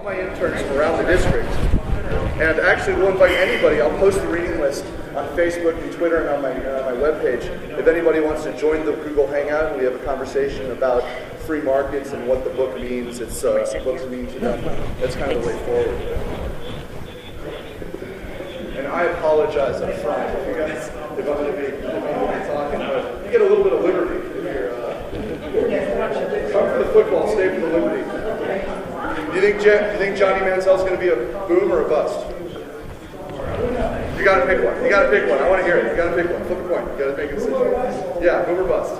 my interns from around the district. And actually, we'll invite anybody. I'll post the reading list on Facebook and Twitter and on my webpage. If anybody wants to join the Google Hangout, we have a conversation about free markets and what the book means. It's books mean to them. That's kind of the way forward. And I apologize up front if you guys, if I'm going to be talking, but you get a little bit of liberty if you're. Come for the football, stay for the liberty. Do you think Johnny Manziel's going to be a boom or a bust? You got to pick one. You got to pick one. I want to hear it. You got to pick one. Flip a coin. You got to make a decision. Yeah, boom or bust.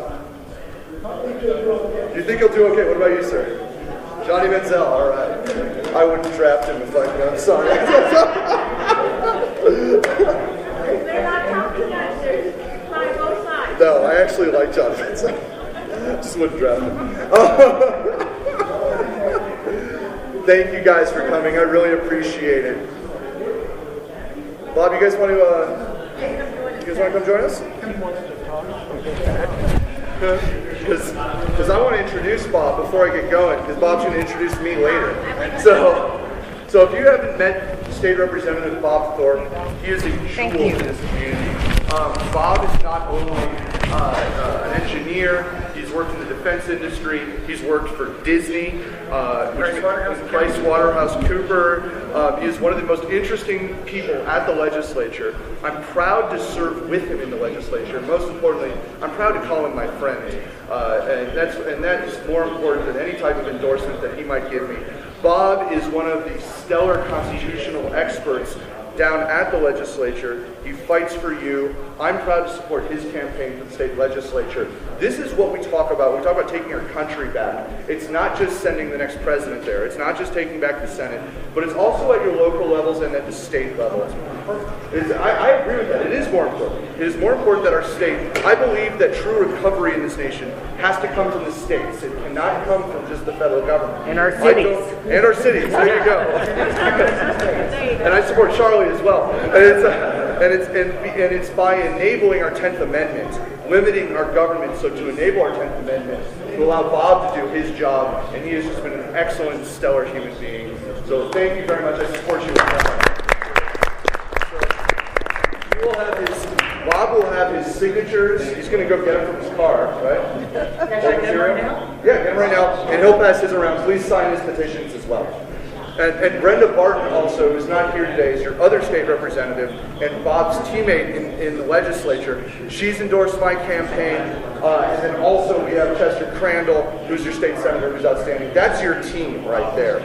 You think he'll do okay? What about you, sir? Johnny Manziel. All right. I wouldn't draft him if I could. I'm sorry. They're not talking about it. Try both sides. No, I actually like Johnny Manziel. Just wouldn't draft him. Thank you guys for coming. I really appreciate it. Bob, you guys want to come join us? Because I want to introduce Bob before I get going, because Bob's going to introduce me later. So if you haven't met State Representative Bob Thorpe, he is a jewel in this community. Bob is not only an engineer, he's worked in the defense industry, he's worked for Disney, PricewaterhouseCoopers. He is one of the most interesting people at the legislature. I'm proud to serve with him in the legislature. Most importantly, I'm proud to call him my friend. And that is more important than any type of endorsement that he might give me. Bob is one of the stellar constitutional experts down at the legislature. He fights for you. I'm proud to support his campaign for the state legislature. This is what we talk about. We talk about taking our country back. It's not just sending the next president there. It's not just taking back the Senate, but it's also at your local levels and at the state level. I agree with that. It is more important. It is more important that our state, I believe that true recovery in this nation has to come from the states. It cannot come from just the federal government. And our cities. And our cities. There you go. And I support Charlie as well. And it's by enabling our 10th Amendment, limiting our government, so to enable our 10th Amendment, to allow Bob to do his job, and he has just been an excellent, stellar human being. So thank you very much. I support you. Bob will have his signatures. He's going to go get them from his car, right? Should I get them right now? Yeah, get them right now. And he'll pass his around. Please sign his petitions as well. And Brenda Barton also, who's not here today, is your other state representative and Bob's teammate in the legislature. She's endorsed my campaign. And then also we have Chester Crandall, who's your state senator, who's outstanding. That's your team right there.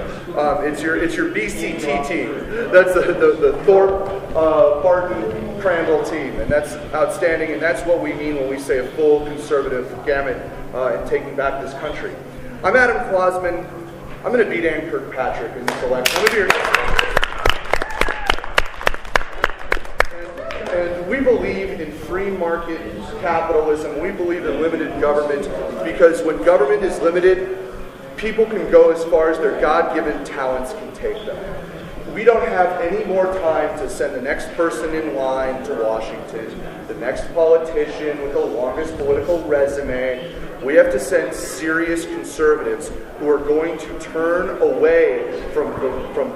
It's your BCT team. That's the Thorpe, Barton, Crandall team. And that's outstanding. And that's what we mean when we say a full conservative gamut in taking back this country. I'm Adam Kwasman. I'm going to beat Andy Kirkpatrick in this election. I'm going to be and we believe in free market capitalism. We believe in limited government because when government is limited, people can go as far as their God-given talents can take them. We don't have any more time to send the next person in line to Washington, the next politician with the longest political resume. We have to send serious conservatives who are going to turn away from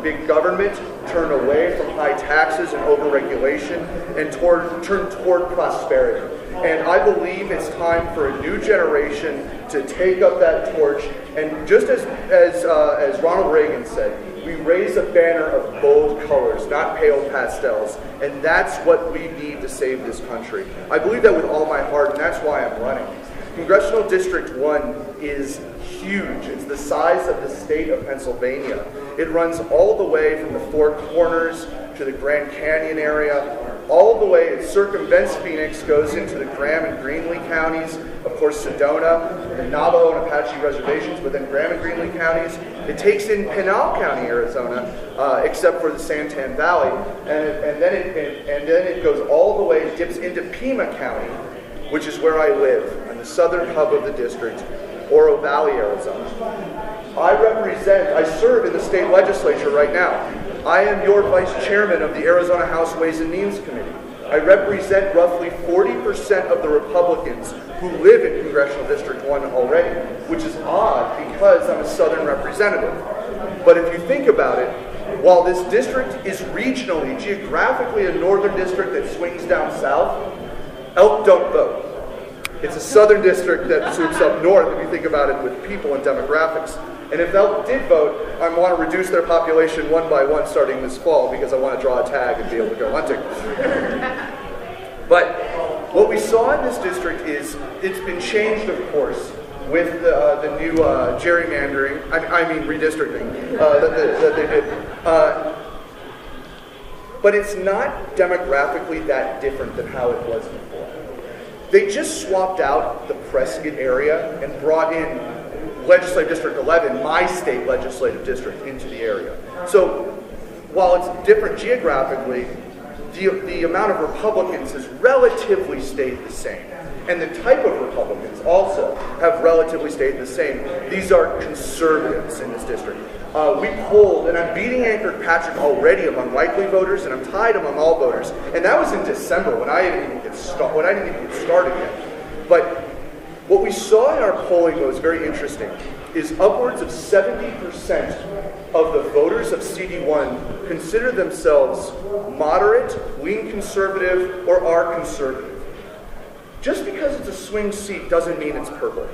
big government, turn away from high taxes and overregulation, and turn toward prosperity. And I believe it's time for a new generation to take up that torch. And just as Ronald Reagan said, we raise a banner of bold colors, not pale pastels. And that's what we need to save this country. I believe that with all my heart, and that's why I'm running. Congressional District 1 is huge. It's the size of the state of Pennsylvania. It runs all the way from the Four Corners to the Grand Canyon area, all the way, it circumvents Phoenix, goes into the Graham and Greenlee counties, of course Sedona, the Navajo and Apache reservations, but then Graham and Greenlee counties. It takes in Pinal County, Arizona, except for the Santan Valley, and then it goes all the way, dips into Pima County, which is where I live, on the southern hub of the district, Oro Valley, Arizona. I serve in the state legislature right now. I am your vice chairman of the Arizona House Ways and Means Committee. I represent roughly 40% of the Republicans who live in Congressional District 1 already, which is odd because I'm a Southern representative. But if you think about it, while this district is regionally, geographically a northern district that swings down south, Elk don't vote. It's a southern district that swoops up north if you think about it with people and demographics. And if Elk did vote, I want to reduce their population one by one starting this fall because I want to draw a tag and be able to go hunting. But what we saw in this district is it's been changed, of course, with the new gerrymandering, I mean redistricting that they did. But it's not demographically that different than how it was before. They just swapped out the Prescott area and brought in Legislative District 11, my state legislative district, into the area. So while it's different geographically, the amount of Republicans has relatively stayed the same. And the type of Republicans also have relatively stayed the same. These are conservatives in this district. We polled, and I'm beating Kirkpatrick already among likely voters, and I'm tied among all voters. And that was in December when I didn't even get started yet. But what we saw in our polling that was very interesting is upwards of 70% of the voters of CD1 consider themselves moderate, lean conservative, or are conservative. Just because it's a swing seat doesn't mean it's purple.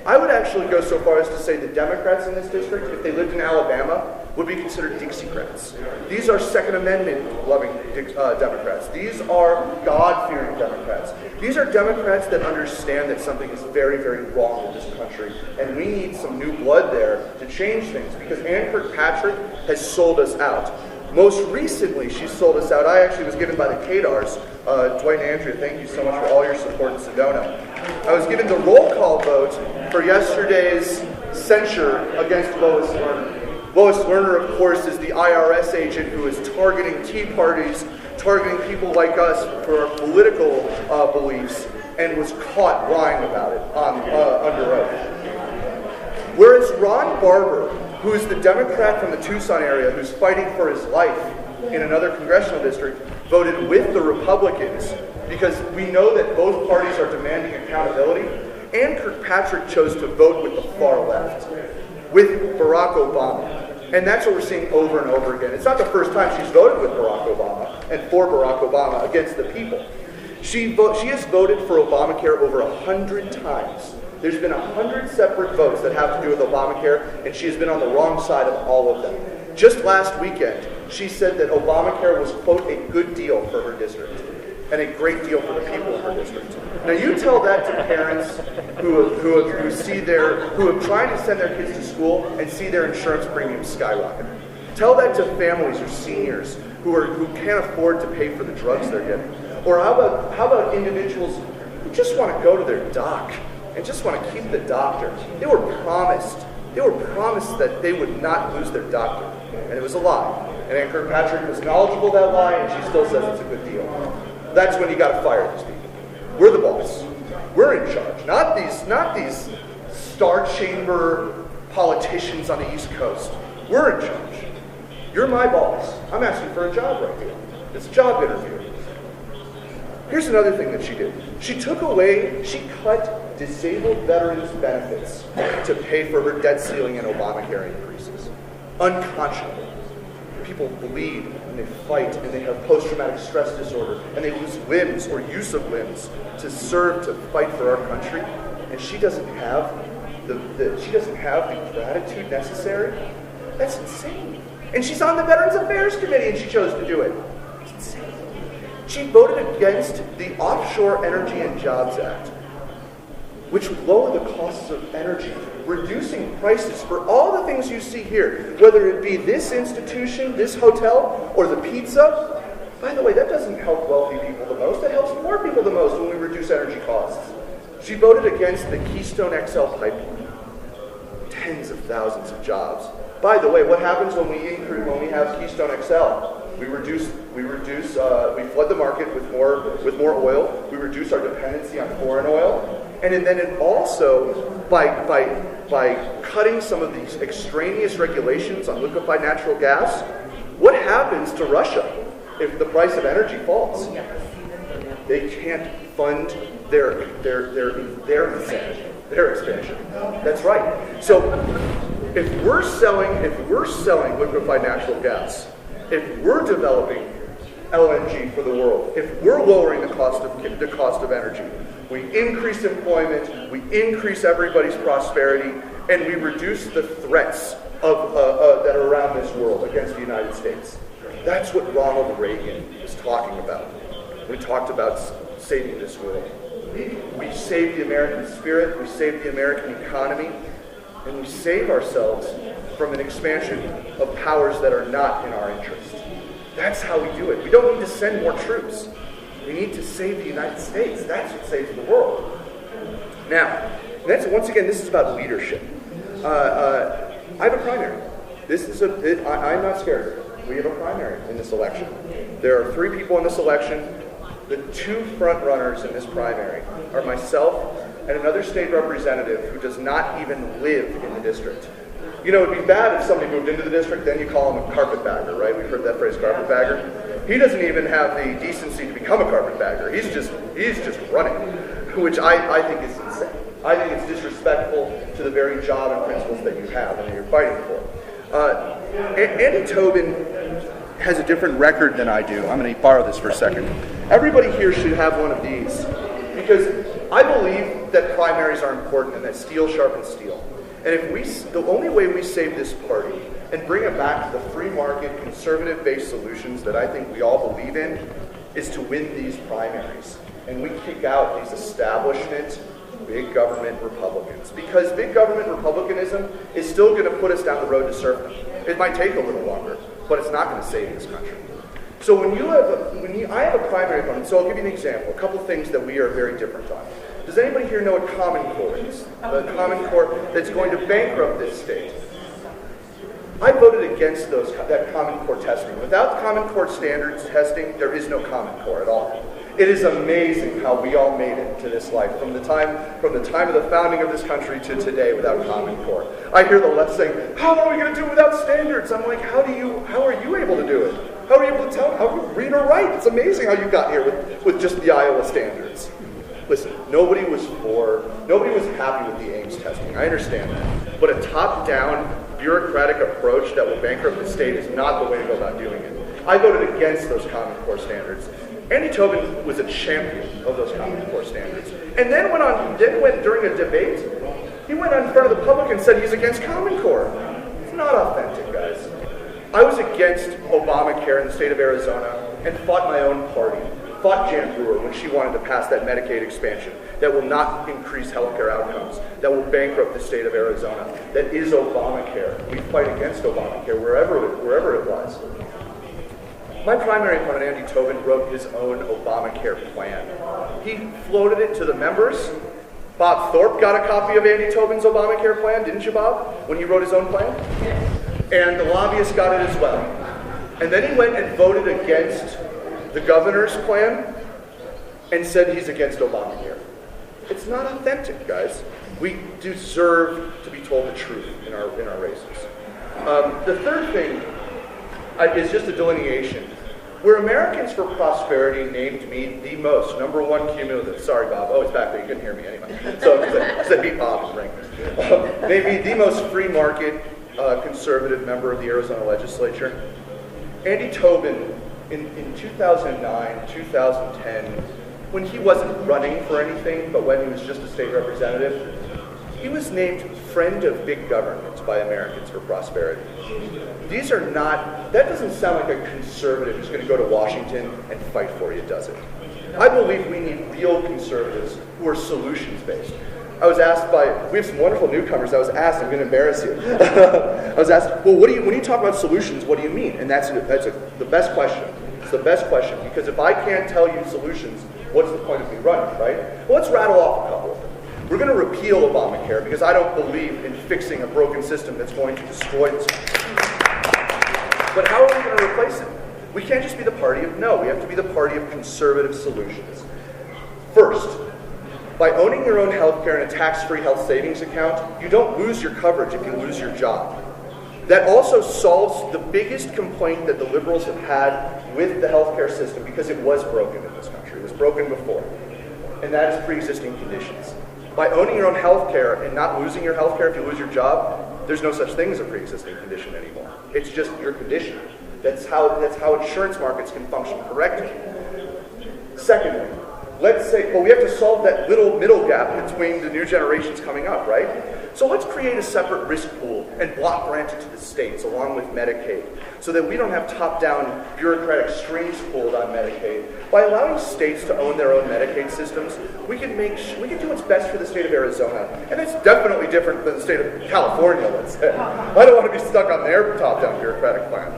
I would actually go so far as to say the Democrats in this district, if they lived in Alabama, would be considered Dixiecrats. These are Second Amendment-loving Democrats. These are God-fearing Democrats. These are Democrats that understand that something is very, very wrong with this country, and we need some new blood there to change things, because Ann Kirkpatrick has sold us out. Most recently, she sold us out. I actually was given by the Kadars. Dwight and Andrea, thank you so much for all your support in Sedona. I was given the roll call vote for yesterday's censure against Lois Lerner. Lois Lerner, of course, is the IRS agent who is targeting Tea Parties, targeting people like us for our political beliefs, and was caught lying about it under oath. Whereas Ron Barber, who is the Democrat from the Tucson area who's fighting for his life in another congressional district, voted with the Republicans because we know that both parties are demanding accountability. Ann Kirkpatrick chose to vote with the far left, with Barack Obama. And that's what we're seeing over and over again. It's not the first time she's voted with Barack Obama and for Barack Obama against the people. She has voted for Obamacare over 100 times. There's been 100 separate votes that have to do with Obamacare, and she has been on the wrong side of all of them. Just last weekend, she said that Obamacare was, quote, a good deal for her district, and a great deal for the people of her district. Now you tell that to parents who have tried to send their kids to school and see their insurance premiums skyrocket. Tell that to families or seniors who can't afford to pay for the drugs they're getting. Or how about individuals who just want to go to their doc and just want to keep the doctor? They were promised that they would not lose their doctor, and it was a lie. And Ann Kirkpatrick was knowledgeable of that lie, and she still says it's a good deal. That's when you got to fire these people. We're the boss. We're in charge. Not these Star Chamber politicians on the East Coast. We're in charge. You're my boss. I'm asking for a job right here. It's a job interview. Here's another thing that she did. She cut disabled veterans' benefits to pay for her debt ceiling and Obamacare increases. Unconscionable. People bleed and they fight and they have post-traumatic stress disorder and they lose limbs or use of limbs to serve to fight for our country, and she doesn't have the gratitude necessary. That's insane. And she's on the Veterans Affairs Committee and she chose to do it. It's insane. She voted against the Offshore Energy and Jobs Act, which would lower the costs of energy, reducing prices for all the things you see here, whether it be this institution, this hotel, or the pizza. By the way, that doesn't help wealthy people the most. That helps poor people the most when we reduce energy costs. She voted against the Keystone XL pipeline. Tens of thousands of jobs. By the way, what happens when we have Keystone XL? We flood the market with more oil. We reduce our dependency on foreign oil. And then it also, by cutting some of these extraneous regulations on liquefied natural gas, what happens to Russia if the price of energy falls? They can't fund their expansion. That's right. So If we're selling liquefied natural gas, if we're developing LNG for the world, if we're lowering the cost of energy, we increase employment, we increase everybody's prosperity, and we reduce the threats that are around this world against the United States. That's what Ronald Reagan was talking about. We talked about saving this world. We save the American spirit, we save the American economy, and we save ourselves from an expansion of powers that are not in our interest. That's how we do it. We don't need to send more troops. We need to save the United States. That's what saves the world. Now, once again, this is about leadership. I have a primary. I'm not scared. We have a primary in this election. There are 3 people in this election. The 2 front runners in this primary are myself and another state representative who does not even live in the district. You know, it'd be bad if somebody moved into the district, then you call him a carpetbagger, right? We've heard that phrase, carpetbagger. He doesn't even have the decency to become a carpetbagger. He's just running, which I think is insane. I think it's disrespectful to the very job and principles that you have and that you're fighting for. Andy Tobin has a different record than I do. I'm going to borrow this for a second. Everybody here should have one of these because I believe that primaries are important and that steel sharpens steel. And the only way we save this party and bring it back to the free market, conservative-based solutions that I think we all believe in is to win these primaries. And we kick out these establishment, big government Republicans. Because big government Republicanism is still going to put us down the road to serfdom. It might take a little longer, but it's not going to save this country. So I have a primary opponent, so I'll give you an example, a couple things that we are very different on. Does anybody here know what Common Core is? A Common Core that's going to bankrupt this state. I voted against that Common Core testing. Without Common Core standards testing, there is no Common Core at all. It is amazing how we all made it to this life from the time of the founding of this country to today without Common Core. I hear the left saying, "How are we going to do it without standards?" I'm like, how are you able to do it? How are you able to tell how to read or write? It's amazing how you got here with just the Iowa standards. Listen, nobody was happy with the Ames testing. I understand that. But a top-down, bureaucratic approach that will bankrupt the state is not the way to go about doing it. I voted against those Common Core standards. Andy Tobin was a champion of those Common Core standards. And then went during a debate, he went in front of the public and said he's against Common Core. It's not authentic, guys. I was against Obamacare in the state of Arizona and fought my own party. Fought Jan Brewer when she wanted to pass that Medicaid expansion that will not increase healthcare outcomes, that will bankrupt the state of Arizona, that is Obamacare. We fight against Obamacare wherever it lies. My primary opponent, Andy Tobin, wrote his own Obamacare plan. He floated it to the members. Bob Thorpe got a copy of Andy Tobin's Obamacare plan, didn't you, Bob, when he wrote his own plan? And the lobbyists got it as well. And then he went and voted against the governor's plan and said he's against Obamacare. It's not authentic, guys. We deserve to be told the truth in our races. The third thing is just a delineation. Where Americans for Prosperity named me the most, #1 cumulative, sorry Bob, oh it's back there, you couldn't hear me anyway. So I said beat Bob and ring. Named me the most free market conservative member of the Arizona legislature. Andy Tobin, in 2009, 2010, when he wasn't running for anything, but when he was just a state representative, he was named Friend of Big Government by Americans for Prosperity. These are not, that doesn't sound like a conservative who's going to go to Washington and fight for you, does it? I believe we need real conservatives who are solutions-based. I was asked we have some wonderful newcomers, I was asked, I'm going to embarrass you. I was asked, well, when you talk about solutions, what do you mean? And that's the best question. It's the best question, because if I can't tell you solutions, what's the point of me running, right? Well, let's rattle off a couple of them. We're going to repeal Obamacare because I don't believe in fixing a broken system that's going to destroy this country. But how are we going to replace it? We can't just be the party of no. We have to be the party of conservative solutions. First, by owning your own health care and a tax-free health savings account, you don't lose your coverage if you lose your job. That also solves the biggest complaint that the liberals have had with the healthcare system because it was broken in this country. It was broken before. And that is pre-existing conditions. By owning your own health care and not losing your health care if you lose your job, there's no such thing as a pre-existing condition anymore. It's just your condition. That's how insurance markets can function correctly. Secondly, let's say, well, we have to solve that little middle gap between the new generations coming up, right? So let's create a separate risk pool and block grant it to the states along with Medicaid so that we don't have top-down bureaucratic strings pulled on Medicaid. By allowing states to own their own Medicaid systems, we can do what's best for the state of Arizona. And it's definitely different than the state of California, let's say. I don't want to be stuck on their top-down bureaucratic plan.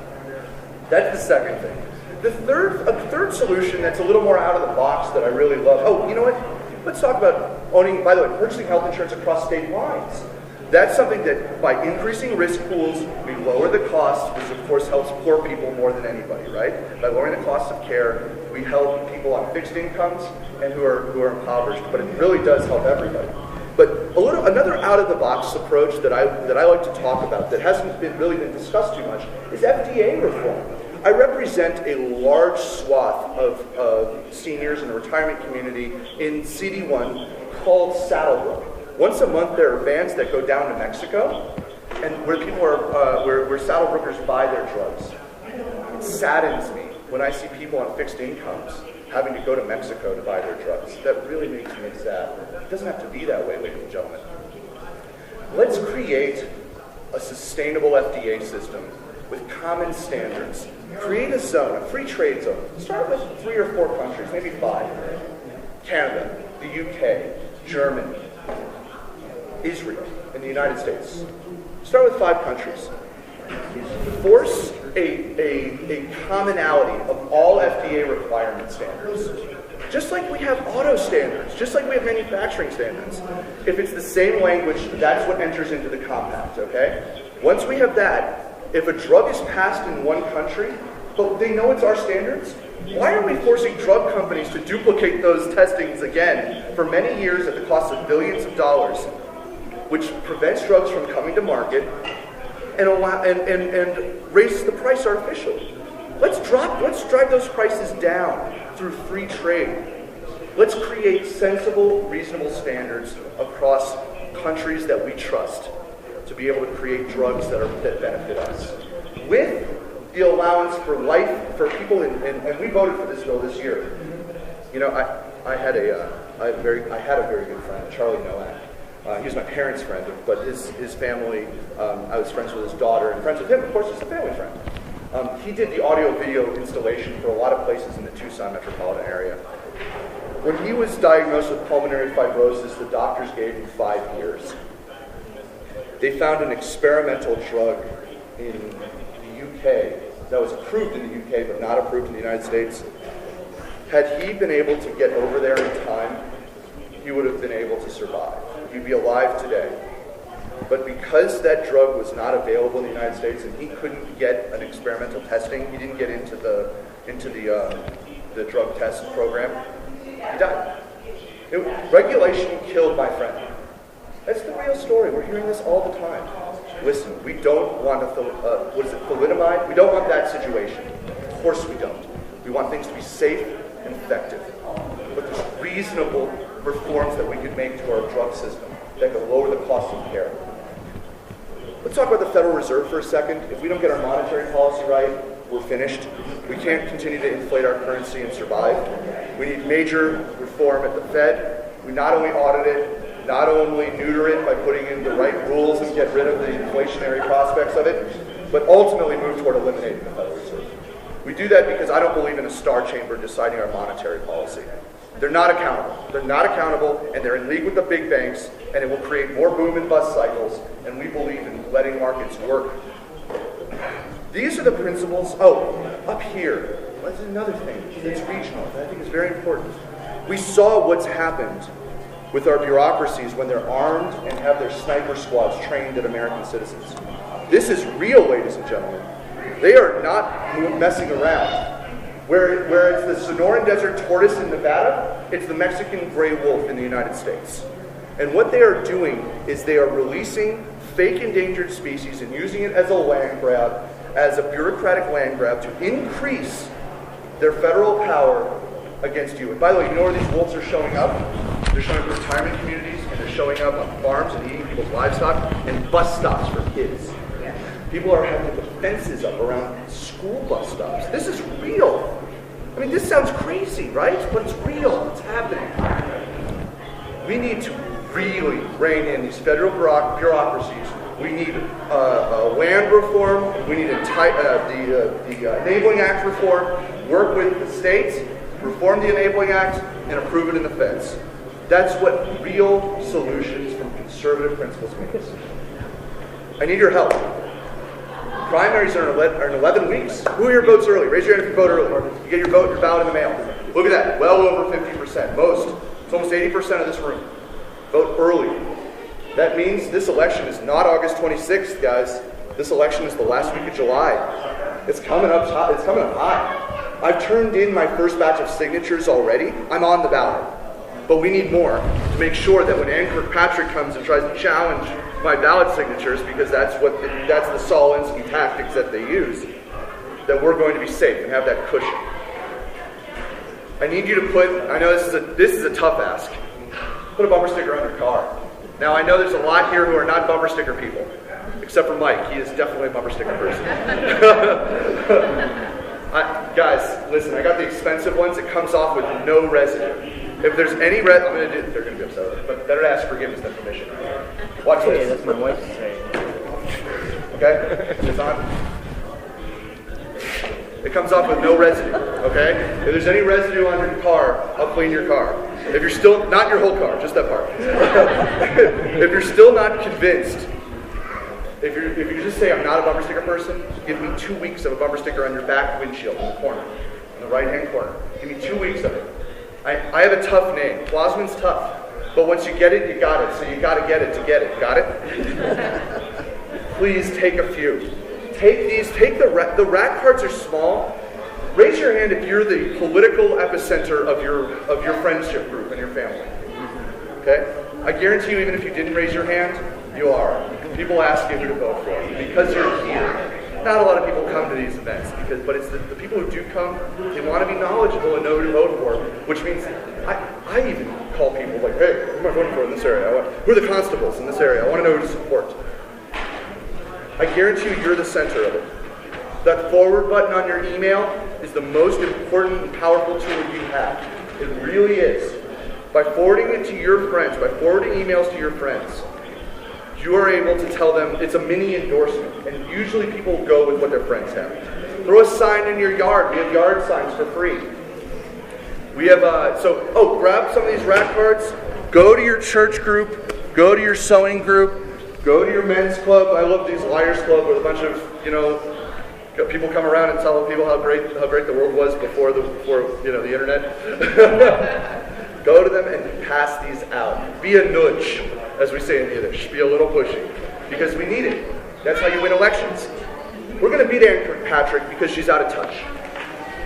That's the second thing. A third solution that's a little more out of the box that I really love. Oh, you know what? Let's talk about by the way, purchasing health insurance across state lines. That's something that by increasing risk pools, we lower the cost, which of course helps poor people more than anybody, right? By lowering the cost of care, we help people on fixed incomes and who are impoverished, but it really does help everybody. But another out-of-the-box approach that I like to talk about that hasn't really been discussed too much is FDA reform. I represent a large swath of seniors in the retirement community in CD1 called Saddlebrook. Once a month, there are vans that go down to Mexico, and where people are, where Saddlebrookers buy their drugs. It saddens me when I see people on fixed incomes having to go to Mexico to buy their drugs. That really makes me sad. It doesn't have to be that way, ladies and gentlemen. Let's create a sustainable FDA system with common standards. Create a zone, a free trade zone. Start with 3 or 4 countries, maybe 5. Canada, the UK, Germany, Israel, and the United States. Start with 5 countries. Force a commonality of all FDA requirement standards. Just like we have auto standards, just like we have manufacturing standards. If it's the same language, that's what enters into the compact, okay? Once we have that, if a drug is passed in one country, but they know it's our standards, why are we forcing drug companies to duplicate those testings again for many years at the cost of billions of dollars, which prevents drugs from coming to market and raises the price artificially? Let's drive those prices down through free trade. Let's create sensible, reasonable standards across countries that we trust to be able to create drugs that benefit us. With the allowance for life for people, and we voted for this bill this year. You know, I had a very good friend, Charlie Nowak. He was my parents' friend, but his family, I was friends with his daughter, and friends with him, of course, as a family friend. He did the audio-video installation for a lot of places in the Tucson metropolitan area. When he was diagnosed with pulmonary fibrosis, the doctors gave him 5 years. They found an experimental drug in the UK that was approved in the UK but not approved in the United States. Had he been able to get over there in time, he would have been able to survive. He'd be alive today. But because that drug was not available in the United States and he couldn't get an experimental testing, he didn't get into the drug test program, he died. Regulation killed my friend. That's the real story. We're hearing this all the time. Listen, we don't want thalidomide? We don't want that situation. Of course we don't. We want things to be safe and effective. But there's reasonable reforms that we could make to our drug system that could lower the cost of care. Let's talk about the Federal Reserve for a second. If we don't get our monetary policy right, we're finished. We can't continue to inflate our currency and survive. We need major reform at the Fed. We not only audit it, not only neuter it by putting in the right rules and get rid of the inflationary prospects of it, but ultimately move toward eliminating the Federal Reserve. We do that because I don't believe in a star chamber deciding our monetary policy. They're not accountable. They're not accountable, and they're in league with the big banks, and it will create more boom and bust cycles, and we believe in letting markets work. These are the principles. Oh, up here, that's another thing that's regional that I think is very important. We saw what's happened with our bureaucracies when they're armed and have their sniper squads trained at American citizens. This is real, ladies and gentlemen. They are not messing around. Where it's the Sonoran Desert tortoise in Nevada, it's the Mexican gray wolf in the United States. And what they are doing is they are releasing fake endangered species and using it as a land grab, as a bureaucratic land grab to increase their federal power against you. And by the way, you know where these wolves are showing up? They're showing up in retirement communities, and they're showing up on farms and eating people's livestock, and bus stops for kids. People are having to put fences up around school bus stops. This is real. I mean, this sounds crazy, right? But it's real. It's happening. We need to really rein in these federal bureaucracies. We need land reform. We need the Enabling Act reform. Work with the states, reform the Enabling Act, and approve it in the feds. That's what real solutions from conservative principles means. I need your help. Primaries are in 11 weeks. Who here votes early? Raise your hand if you vote early. You get your ballot in the mail. Look at that. Well over 50%. It's almost 80% of this room. Vote early. That means this election is not August 26th, guys. This election is the last week of July. It's coming up high. I've turned in my first batch of signatures already. I'm on the ballot. But we need more to make sure that when Andy Kirkpatrick comes and tries to challenge my ballot signatures, because that's the Saul Alinsky tactics that they use, that we're going to be safe and have that cushion. I need you to put, I know this is a tough ask, put a bumper sticker on your car. Now I know there's a lot here who are not bumper sticker people, except for Mike. He is definitely a bumper sticker person. Guys, listen, I got the expensive ones. It comes off with no residue. If there's any they're going to be upset with it, but better to ask forgiveness than permission. Watch this. That's my wife's saying. Okay? It's on. It comes off with no residue, okay? If there's any residue on your car, I'll clean your car. If you're still, not your whole car, just that part. If you're still not convinced, if you just say, I'm not a bumper sticker person, give me 2 weeks of a bumper sticker on your back windshield in the corner, in the right-hand corner. Give me 2 weeks of it. I have a tough name. Kwasman's tough. But once you get it, you got it. So you got to get it to get it. Got it? Please take a few. Take the rat cards are small. Raise your hand if you're the political epicenter of your friendship group and your family. Okay? I guarantee you, even if you didn't raise your hand, you are. People ask you who to vote for because you're here. Not a lot of people come to these events, but it's the people who do come, they want to be knowledgeable and know who to vote for, which means I even call people like, hey, who am I voting for in this area? Who are the constables in this area? I want to know who to support. I guarantee you, you're the center of it. That forward button on your email is the most important and powerful tool you have. It really is. By forwarding it to your friends, by forwarding emails to your friends, you are able to tell them it's a mini endorsement, and usually people go with what their friends have. Throw a sign in your yard. We have yard signs for free. We have, grab some of these rat cards, go to your church group, go to your sewing group, go to your men's club. I love these Liars Club with a bunch of, people come around and tell people how great the world was before the internet. Go to them and pass these out. Be a nudge, as we say in Yiddish. Be a little pushy. Because we need it. That's how you win elections. We're going to beat Andy Kirkpatrick because she's out of touch.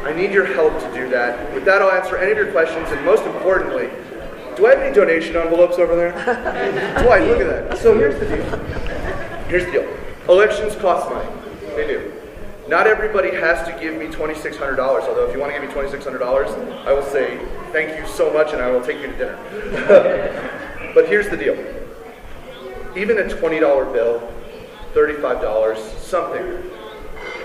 I need your help to do that. With that, I'll answer any of your questions. And most importantly, do I have any donation envelopes over there? Boy, look at that. So here's the deal. Elections cost money. They do. Not everybody has to give me $2,600, although if you want to give me $2,600, I will say thank you so much and I will take you to dinner. But here's the deal. Even a $20 bill, $35, something,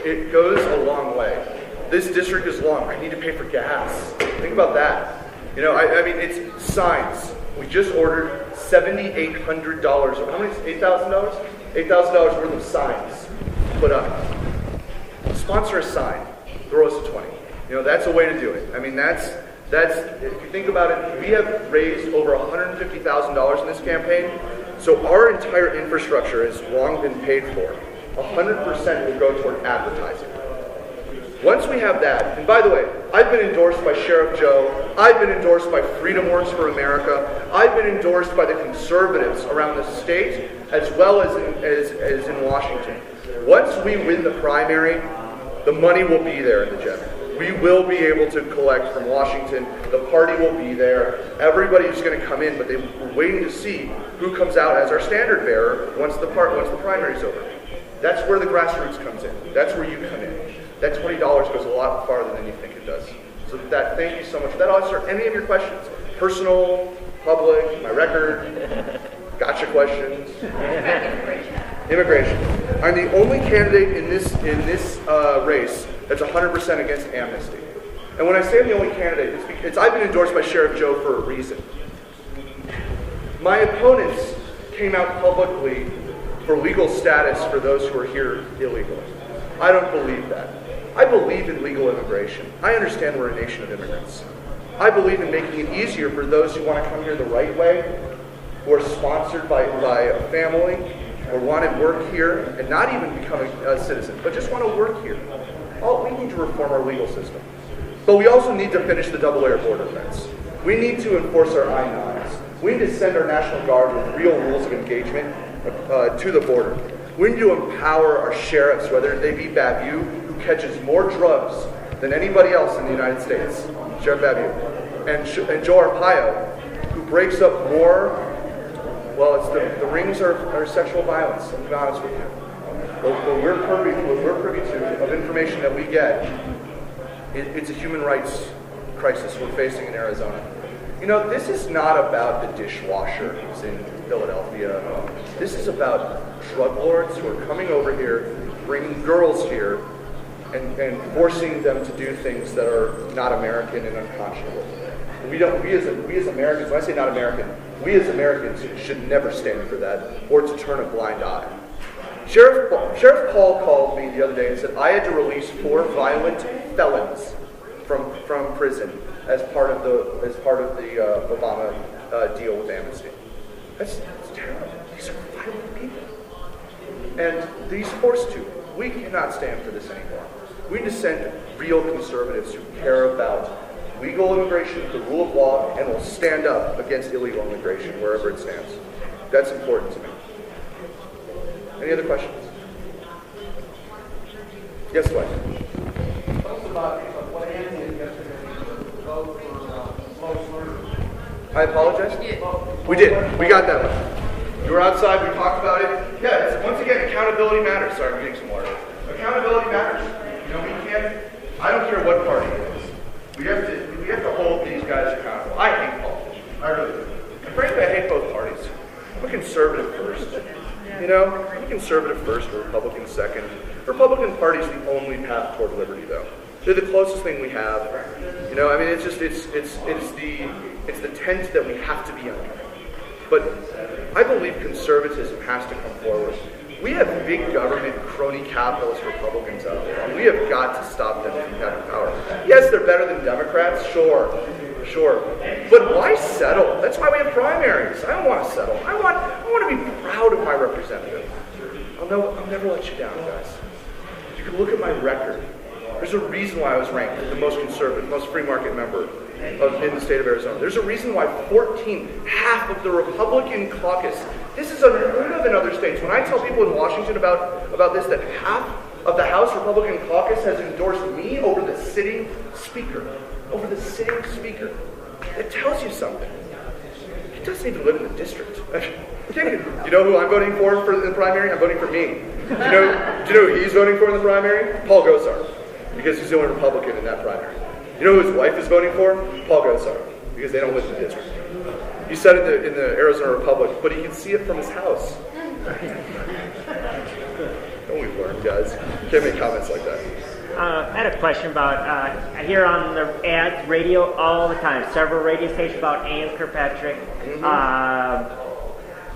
it goes a long way. This district is long. I need to pay for gas. Think about that. I mean, it's signs. We just ordered $7,800. How many? $8,000? $8,000 worth of signs put up. Sponsor a sign, throw us a 20. That's a way to do it. I mean, that's if you think about it, we have raised over $150,000 in this campaign, so our entire infrastructure has long been paid for. 100% will go toward advertising. Once we have that, and by the way, I've been endorsed by Sheriff Joe, I've been endorsed by Freedom Works for America, I've been endorsed by the conservatives around the state, as well as in Washington. Once we win the primary, the money will be there in the general. We will be able to collect from Washington. The party will be there. Everybody's going to come in, but we're waiting to see who comes out as our standard bearer once the primary's over. That's where the grassroots comes in. That's where you come in. That $20 goes a lot farther than you think it does. So thank you so much. That I'll answer any of your questions. Personal, public, my record. Gotcha questions. Immigration. I'm the only candidate in this race that's 100% against amnesty. And when I say I'm the only candidate, it's because I've been endorsed by Sheriff Joe for a reason. My opponents came out publicly for legal status for those who are here illegally. I don't believe that. I believe in legal immigration. I understand we're a nation of immigrants. I believe in making it easier for those who want to come here the right way, who are sponsored by a family, or want to work here and not even become a citizen, but just want to work here. We need to reform our legal system. But we also need to finish the double-layer border fence. We need to enforce our I-9s. We need to send our National Guard with real rules of engagement to the border. We need to empower our sheriffs, whether they be Babu, who catches more drugs than anybody else in the United States, Sheriff Babu, and Joe Arpaio, who breaks up more. Well, it's the rings are sexual violence. To be honest with you, what we're privy to of information that we get, it's a human rights crisis we're facing in Arizona. You know, this is not about the dishwashers in Philadelphia. This is about drug lords who are coming over here, bringing girls here, and forcing them to do things that are not American and unconscionable. We as Americans, when I say not American, we as Americans should never stand for that or to turn a blind eye. Sheriff Paul called me the other day and said I had to release 4 violent felons from prison as part of the Obama deal with amnesty. That's terrible. These are violent people, and these forced to. We cannot stand for this anymore. We need to send real conservatives who care about legal immigration, the rule of law, and will stand up against illegal immigration wherever it stands. That's important to me. Any other questions? Yes, Dwight. Tell us about what Andy did yesterday to vote for slow slurs. I apologize? We did. We got that one. You were outside. We talked about it. Yeah, once again, accountability matters. Sorry, I'm getting some water. Accountability matters. You know, we can't. I don't care what party it is. We have to hold these guys accountable. I hate politics. I really do. And frankly, I hate both parties. I'm a conservative first. You know, I'm a conservative first, a Republican second. Republican Party's the only path toward liberty, though. They're the closest thing we have. You know, I mean, it's the tent that we have to be under. But I believe conservatism has to come forward. We have big government, crony capitalist Republicans out there, and we have got to stop them from having power. Yes, they're better than Democrats, sure. But why settle? That's why we have primaries. I don't want to settle. I want to be proud of my representative. I'll never let you down, guys. You can look at my record. There's a reason why I was ranked the most conservative, most free market member in the state of Arizona. There's a reason why half of the Republican caucus, this is unheard of in other states. When I tell people in Washington about this, that half of the House Republican caucus has endorsed me over the sitting speaker. It tells you something. He doesn't even live in the district. You know who I'm voting for the primary? I'm voting for me. Do you know who he's voting for in the primary? Paul Gosar, because he's the only Republican in that primary. You know who his wife is voting for? Paul Gosar, because they don't live in the district. He said it in the Arizona Republic, but he can see it from his house. Don't we learn, guys? Can't make comments like that. I had a question about, I hear on the ads, radio all the time, several radio stations about Andy Kirkpatrick. Mm-hmm.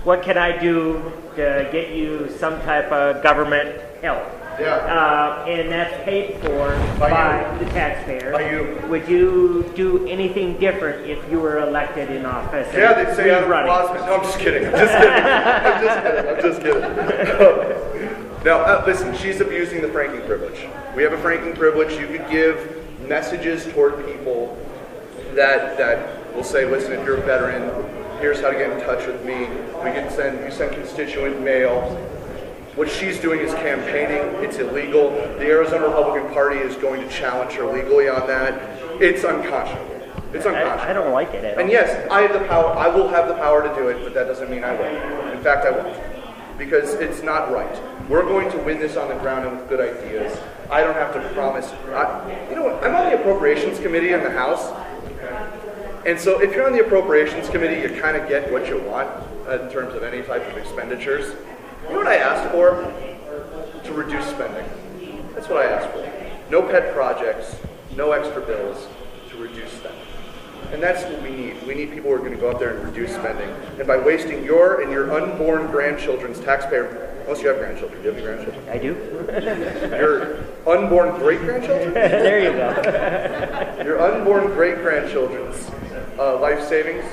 What can I do to get you some type of government help? Yeah. And that's paid for by the taxpayers. By you. Would you do anything different if you were elected in office? Yeah, they'd say out of Kwasman. No, I'm just kidding. I'm just kidding. Now, listen, she's abusing the franking privilege. We have a franking privilege. You could give messages toward people that will say, listen, if you're a veteran, here's how to get in touch with me. You send constituent mail. What she's doing is campaigning. It's illegal. The Arizona Republican Party is going to challenge her legally on that. It's unconscionable. It's unconscionable. I don't like it at all. And yes, I have the power. I will have the power to do it, but that doesn't mean I will. In fact, I won't. Because it's not right. We're going to win this on the ground and with good ideas. I don't have to promise. You know what? I'm on the Appropriations Committee in the House. And so if you're on the Appropriations Committee, you kind of get what you want in terms of any type of expenditures. You know what I asked for? To reduce spending. That's what I asked for. No pet projects, no extra bills, to reduce spending. And that's what we need. We need people who are going to go out there and reduce spending. And by wasting your and your unborn grandchildren's taxpayer, unless you have grandchildren. Do you have any grandchildren? I do. Your unborn great-grandchildren? There you go. Your unborn great-grandchildren's life savings,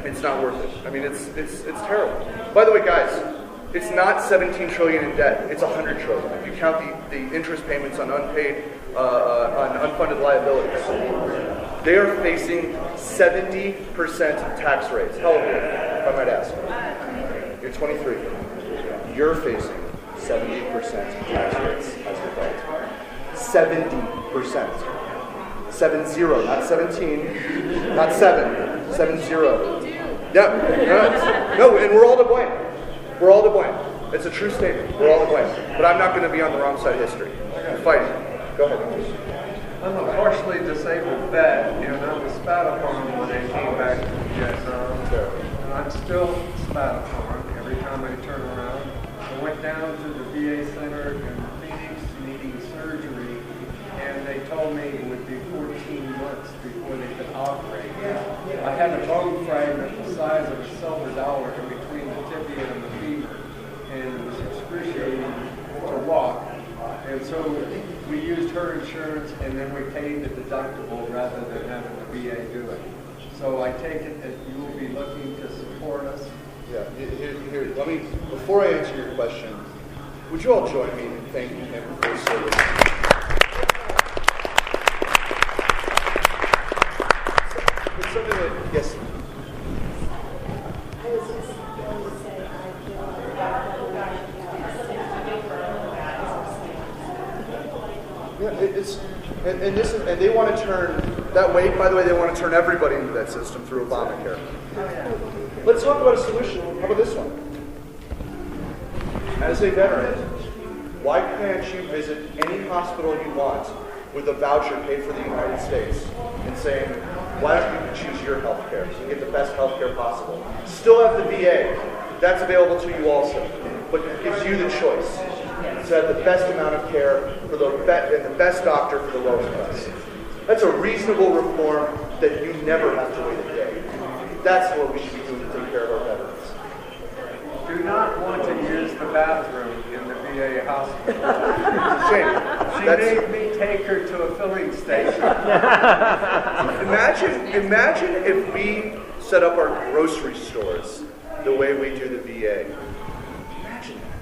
it's not worth it. I mean, it's terrible. By the way, guys, it's not 17 trillion in debt. It's 100 trillion. If you count the interest payments on unpaid, on unfunded liabilities, they are facing 70% tax rates. How old are you, if I might ask? You're 23. You're facing 70% tax rates as an adult. 70%. 70, not 17, not 7, 70. Yeah, no, and we're all to blame. We're all to blame. It's a true statement. We're all to blame. But I'm not going to be on the wrong side of history. I'm fighting. Go ahead. I'm a partially disabled vet, and I was spat upon when I came back from Vietnam. And I'm still spat upon every time I turn around. I went down to the VA center in Phoenix needing surgery, and they told me it would be 14 months before they could operate. I had a bone fragment the size of a silver dollar in between the tibia and the femur, and it was excruciating to walk. And so we used her insurance, and then we paid the deductible rather than having the VA do it. So I take it that you will be looking to support us. Yeah, here, let me, before I answer your question, would you all join me in thanking him for his service? It's something that, yes? I was just going to say, I feel like and they want to turn that way. By the way, they want to turn everybody into that system through Obamacare. Let's talk about a solution. How about this one? As a veteran, why can't you visit any hospital you want with a voucher paid for the United States and saying, why don't you choose your health care so you get the best health care possible? Still have the VA. That's available to you also, but it gives you the choice to have the best amount of care for and the best doctor for the lowest price. That's a reasonable reform that you never have to wait a day. That's what we should be doing to take care of our veterans. Do not want to use the bathroom in the VA hospital. Shame. She made me take her to a filling station. Imagine if we set up our grocery stores the way we do the VA. Imagine that.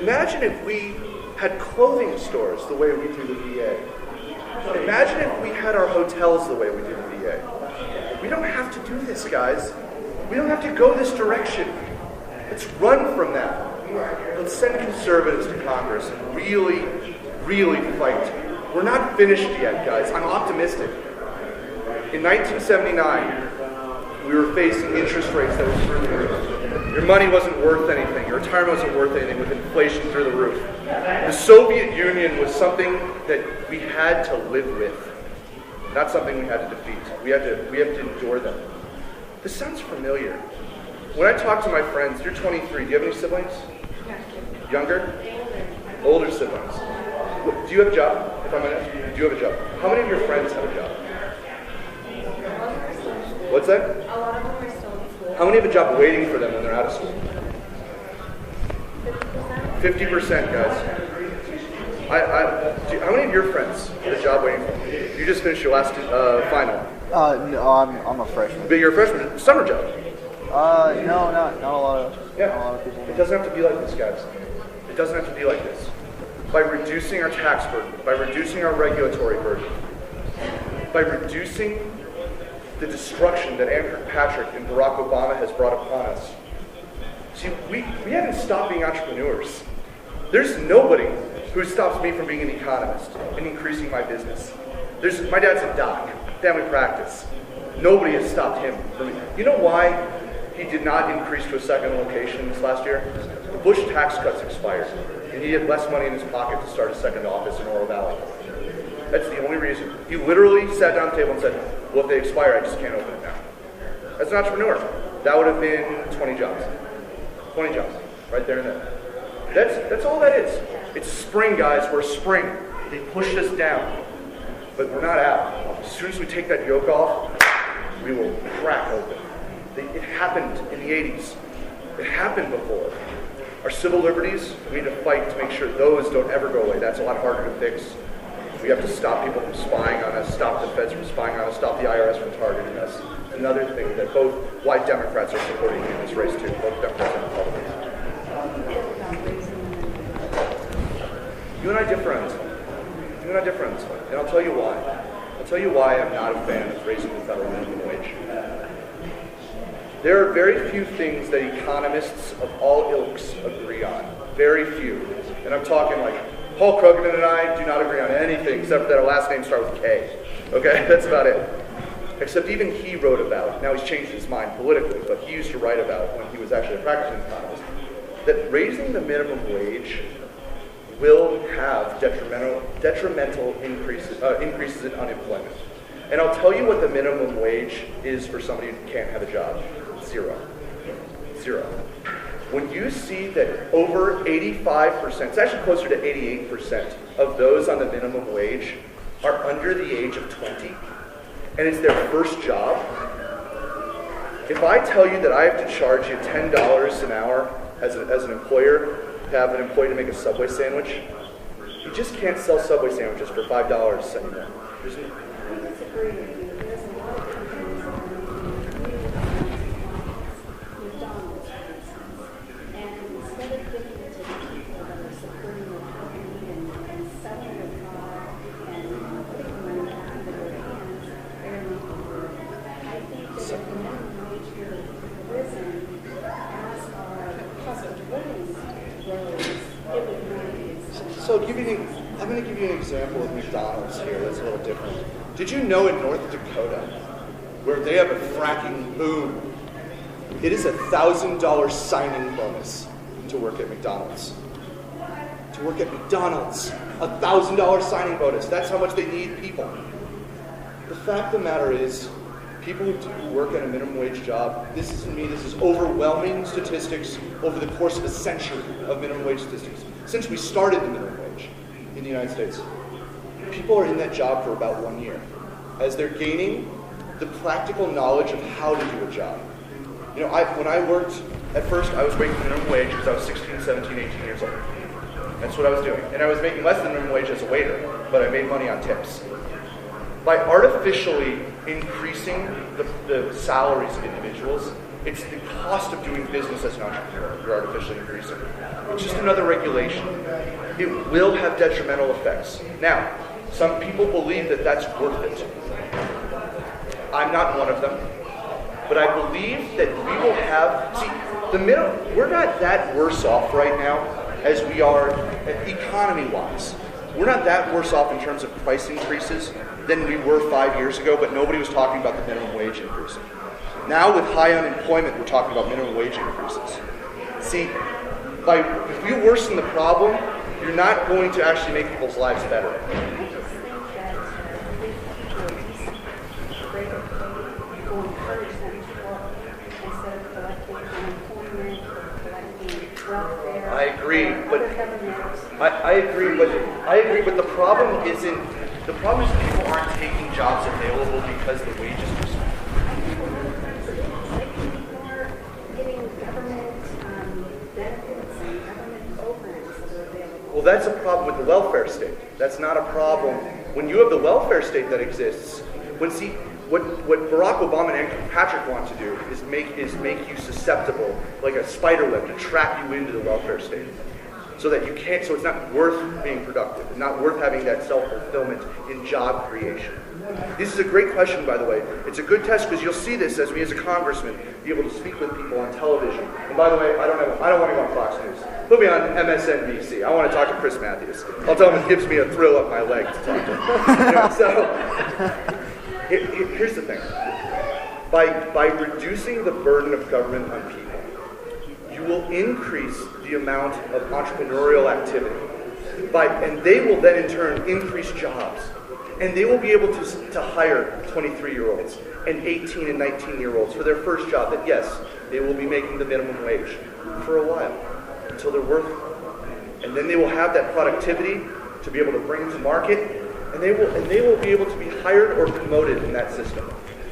Imagine if we had clothing stores the way we do the VA. Imagine if we had our hotels the way we do the VA. We don't have to do this, guys. We don't have to go this direction. Let's run from that. Let's send conservatives to Congress and really, really fight. We're not finished yet, guys. I'm optimistic. In 1979, we were facing interest rates that were through the roof. Your money wasn't worth anything. Your retirement wasn't worth anything with inflation through the roof. The Soviet Union was something that we had to live with, not something we had to defeat. We have to endure them. This sounds familiar. When I talk to my friends, you're 23. Do you have any siblings? Younger? Older siblings. Do you have a job? If I'm going to ask you, do you have a job? How many of your friends have a job? What's that? a lot of them are still in school. How many have a job waiting for them when they're out of school? 50%? 50%, guys. How many of your friends have a job waiting for them? You just finished your last final. No, I'm a freshman. But you're a freshman. Summer job. No, not a lot of. Yeah. Not a lot of people. It doesn't have to be like this, guys. It doesn't have to be like this. By reducing our tax burden, by reducing our regulatory burden, by reducing the destruction that Andy Kirkpatrick and Barack Obama has brought upon us. See, we haven't stopped being entrepreneurs. There's nobody who stops me from being an economist and increasing my business. My dad's a doc, family practice. Nobody has stopped him from it. You know why he did not increase to a second location this last year? The Bush tax cuts expired, and he had less money in his pocket to start a second office in Oro Valley. That's the only reason. He literally sat down at the table and said, well, if they expire, I just can't open it now. As an entrepreneur, that would have been 20 jobs. 20 jobs, right there and then. That's all that is. It's spring, guys. We're spring. They pushed us down, but we're not out. As soon as we take that yoke off, we will crack open. It happened in the 80s. It happened before. Our civil liberties, we need to fight to make sure those don't ever go away. That's a lot harder to fix. We have to stop people from spying on us, stop the feds from spying on us, stop the IRS from targeting us. Another thing that both white Democrats are supporting in this race too, both Democrats and Republicans. You and I differ on this one. You and I differ on this one. And I'll tell you why. I'll tell you why I'm not a fan of raising the federal minimum wage. There are very few things that economists of all ilks agree on. Very few. And I'm talking like Paul Krugman and I do not agree on anything except that our last names start with K. Okay, that's about it. Except even he wrote about, now he's changed his mind politically, but he used to write about when he was actually a practicing economist, that raising the minimum wage will have detrimental increases in unemployment. And I'll tell you what the minimum wage is for somebody who can't have a job. Zero. When you see that over 85%, it's actually closer to 88% of those on the minimum wage are under the age of 20, and it's their first job, if I tell you that I have to charge you $10 an hour as an employer to have an employee to make a Subway sandwich, you just can't sell Subway sandwiches for $5 anymore. There's no, I disagree with you. There's a lot of companies that are McDonald's, for instance, and instead of giving it to the people that are supporting the company and selling the product and putting money back into their hands, they're not doing it. I think that if the minimum wage would have risen as our cost of living rose, it would really be expensive. So I'm going to give you an example of McDonald's here that's a little different. Did you know in North Dakota, where they have a fracking boom, it is a $1,000 signing bonus to work at McDonald's? To work at McDonald's, a $1,000 signing bonus. That's how much they need people. The fact of the matter is, people who do work at a minimum wage job, this is overwhelming statistics over the course of a century of minimum wage statistics. Since we started the minimum wage in the United States, people are in that job for about 1 year as they're gaining the practical knowledge of how to do a job. You know, when I worked, at first I was making minimum wage because I was 16, 17, 18 years old. That's what I was doing. And I was making less than minimum wage as a waiter, but I made money on tips. By artificially increasing the salaries of individuals, it's the cost of doing business as an entrepreneur you're artificially increasing. It's just another regulation. It will have detrimental effects. Now, some people believe that that's worth it. I'm not one of them. But I believe that we will have, we're not that worse off right now as we are economy-wise. We're not that worse off in terms of price increases than we were 5 years ago, but nobody was talking about the minimum wage increasing. Now with high unemployment, we're talking about minimum wage increases. See, if you worsen the problem, you're not going to actually make people's lives better. I just think that if people are decent, great at pay, will encourage them to work instead of collecting unemployment or collecting welfare. I agree, but other government. I agree, but the problem is people aren't taking jobs available because the wages are so People are getting government benefits and government programs that are available. Well, that's a problem with the welfare state. That's not a problem. When you have the welfare state that exists, what Barack Obama and Kirkpatrick want to do is make you susceptible, like a spider web, to trap you into the welfare state. So that you can't, so it's not worth being productive, and not worth having that self-fulfillment in job creation. This is a great question, by the way. It's a good test because you'll see this as me as a congressman be able to speak with people on television. And by the way, I don't want to go on Fox News. Put me on MSNBC. I want to talk to Chris Matthews. I'll tell him it gives me a thrill up my leg to talk to him. So here's the thing. By reducing the burden of government on people, you will increase the amount of entrepreneurial activity. And they will then in turn increase jobs. And they will be able to hire 23-year-olds and 18 and 19-year-olds for their first job that, yes, they will be making the minimum wage for a while until they're worth it. And then they will have that productivity to be able to bring to market, and they will be able to be hired or promoted in that system.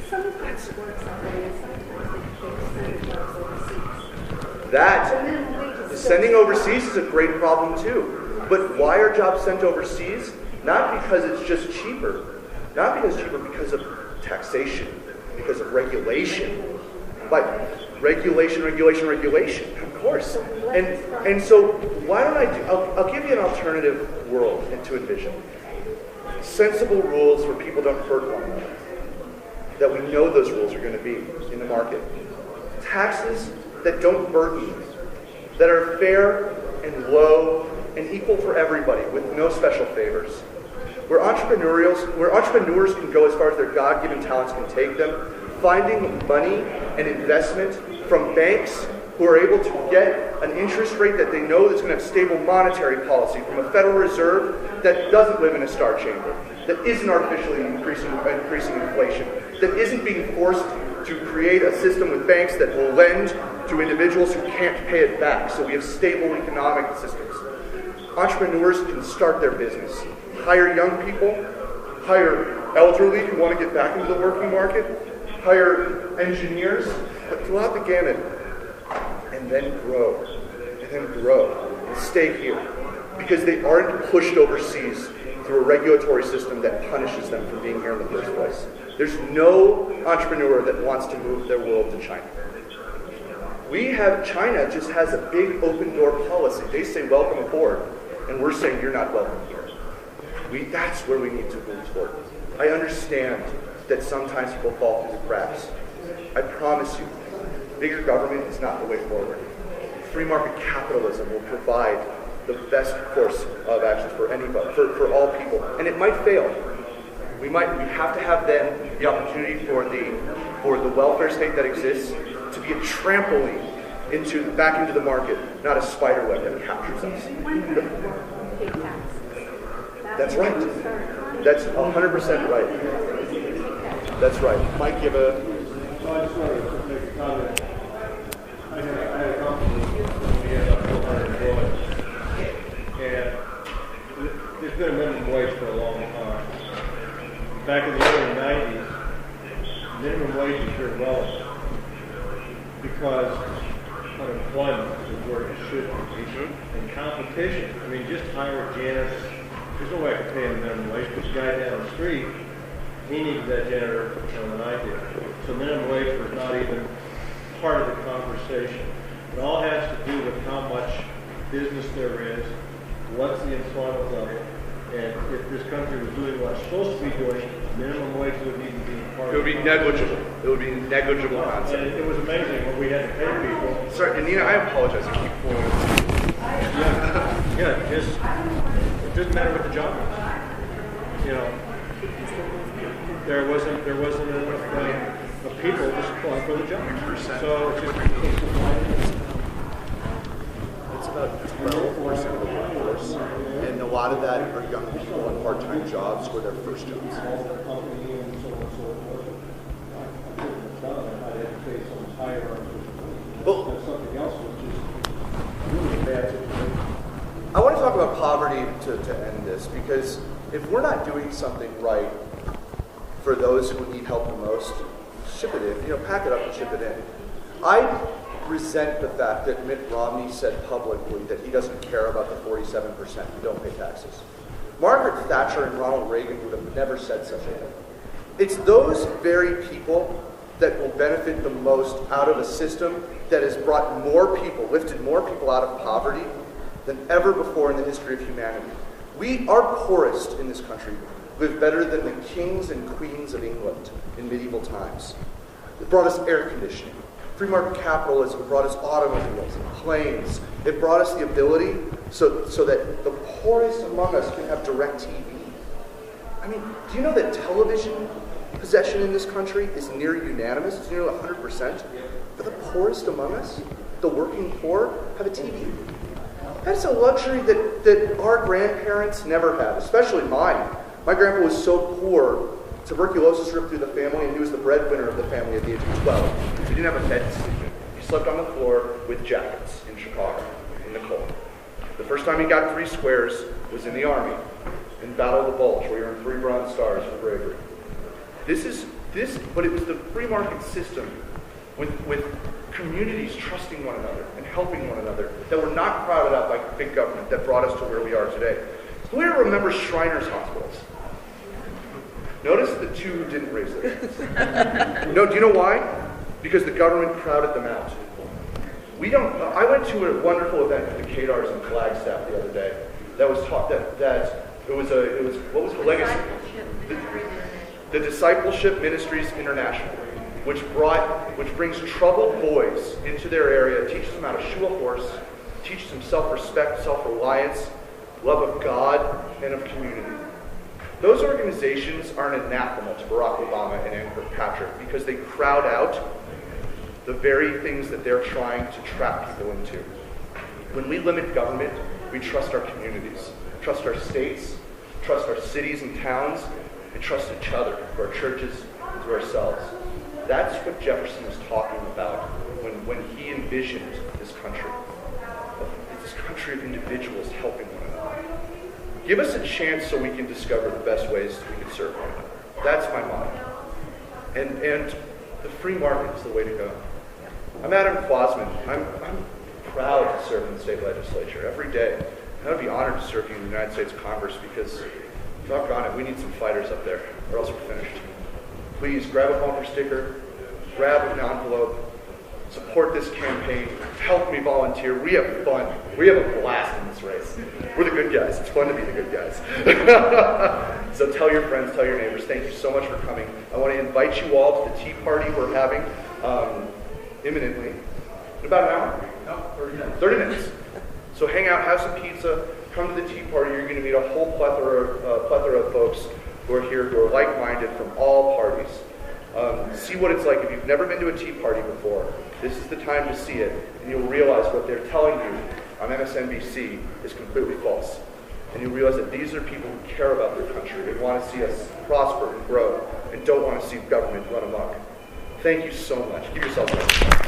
Some of that works already, and sometimes they send jobs overseas. That, The minimum wage is still sending overseas is a great problem too. But why are jobs sent overseas? Not because it's just cheaper. Not because it's cheaper, because of taxation, because of regulation. Like regulation, of course. And so why don't I'll give you an alternative world to envision. Sensible rules where people don't hurt one another. That we know those rules are going to be in the market. Taxes that don't burden you, that are fair and low and equal for everybody with no special favors. Where entrepreneurs can go as far as their God-given talents can take them, finding money and investment from banks who are able to get an interest rate that they know that's going to have stable monetary policy from a Federal Reserve that doesn't live in a star chamber, that isn't artificially increasing inflation, that isn't being forced to create a system with banks that will lend to individuals who can't pay it back. So we have stable economic systems. Entrepreneurs can start their business, hire young people, hire elderly who want to get back into the working market, hire engineers, but fill out the gamut, and then grow, and stay here. Because they aren't pushed overseas through a regulatory system that punishes them for being here in the first place. There's no entrepreneur that wants to move their world to China. China just has a big open door policy. They say welcome aboard, and we're saying you're not welcome here. That's where we need to move toward. I understand that sometimes people fall through the cracks. I promise you, bigger government is not the way forward. Free market capitalism will provide the best course of action for anybody, for all people. And it might fail. We have to have then the opportunity for the welfare state that exists to be a trampoline back into the market, not a spider web that captures us. That's right. That's 100% right. That's right. Mike, give a... I just wanted to make a comment. I had a company when we had about 400 employees, and there's been a minimum wage for a long time. Back in the early 90s, minimum wage was very relevant because unemployment is where it should be. And competition, I mean, just hire a janitor. There's no way I could pay him minimum wage, but the guy down the street, he needed that janitor more than I did. So minimum wage was not even part of the conversation. It all has to do with how much business there is, what's the employment level, and if this country was doing what it's supposed to be doing, minimum wage wouldn't even be part of it. It would be negligible. It would be a negligible concept. And it was amazing when we had to pay people. Sorry, and Nina, I apologize. I keep pulling. Yeah, just it doesn't matter what the job is. You know, there wasn't enough people to supply for the job. So It's about 12% of the workforce, and a lot of that are young people on part-time jobs or their first jobs. Well, something else which is really bad. I want to talk about poverty to end this, because if we're not doing something right for those who need help the most, ship it in, pack it up and ship it in. I resent the fact that Mitt Romney said publicly that he doesn't care about the 47% who don't pay taxes. Margaret Thatcher and Ronald Reagan would have never said such a thing. It's those very people that will benefit the most out of a system that has brought more people, lifted more people out of poverty than ever before in the history of humanity. Our poorest in this country live better than the kings and queens of England in medieval times. It brought us air conditioning. Free market capitalism brought us automobiles and planes. It brought us the ability so that the poorest among us can have direct TV. I mean, do you know that television possession in this country is near unanimous? It's nearly 100%. But the poorest among us, the working poor, have a TV. That's a luxury that our grandparents never had, especially mine. My grandpa was so poor, tuberculosis ripped through the family, and he was the breadwinner of the family at the age of 12. He didn't have a bed to sleep in. He slept on the floor with jackets in Chicago, in the cold. The first time he got 3 squares was in the Army, in Battle of the Bulge, where he earned 3 Bronze Stars for bravery. But it was the free market system with communities trusting one another and helping one another that were not crowded out by big government that brought us to where we are today. Who here remembers Shriners hospitals? Notice the 2 who didn't raise their hands. No, do you know why? Because the government crowded them out. I went to a wonderful event at the Kadars in Flagstaff the other day that was taught that it was what was the legacy? The Discipleship Ministries International, which brings troubled boys into their area, teaches them how to shoe a horse, teaches them self-respect, self-reliance, love of God, and of community. Those organizations are an anathema to Barack Obama and Andy Kirkpatrick because they crowd out the very things that they're trying to trap people into. When we limit government, we trust our communities, trust our states, trust our cities and towns, and trust each other, to our churches, and to ourselves. That's what Jefferson was talking about when he envisioned this country. This country of individuals helping one another. Give us a chance so we can discover the best ways we can serve one another. That's my motto. And the free market is the way to go. I'm Adam Kwasman. I'm proud to serve in the state legislature every day. And I would be honored to serve you in the United States Congress because, doggone it, we need some fighters up there, or else we're finished. Please grab a bumper sticker, grab an envelope, support this campaign, help me volunteer. We have fun. We have a blast in this race. We're the good guys. It's fun to be the good guys. So tell your friends, tell your neighbors. Thank you so much for coming. I want to invite you all to the tea party we're having imminently. In about an hour? No, 30 minutes. 30 minutes. So hang out, have some pizza, come to the tea party. You're going to meet a whole plethora of folks who are here, who are like-minded from all parties. See what it's like. If you've never been to a tea party before, this is the time to see it, and you'll realize what they're telling you on MSNBC is completely false. And you'll realize that these are people who care about their country and want to see us prosper and grow and don't want to see government run amok. Thank you so much. Give yourselves a hand.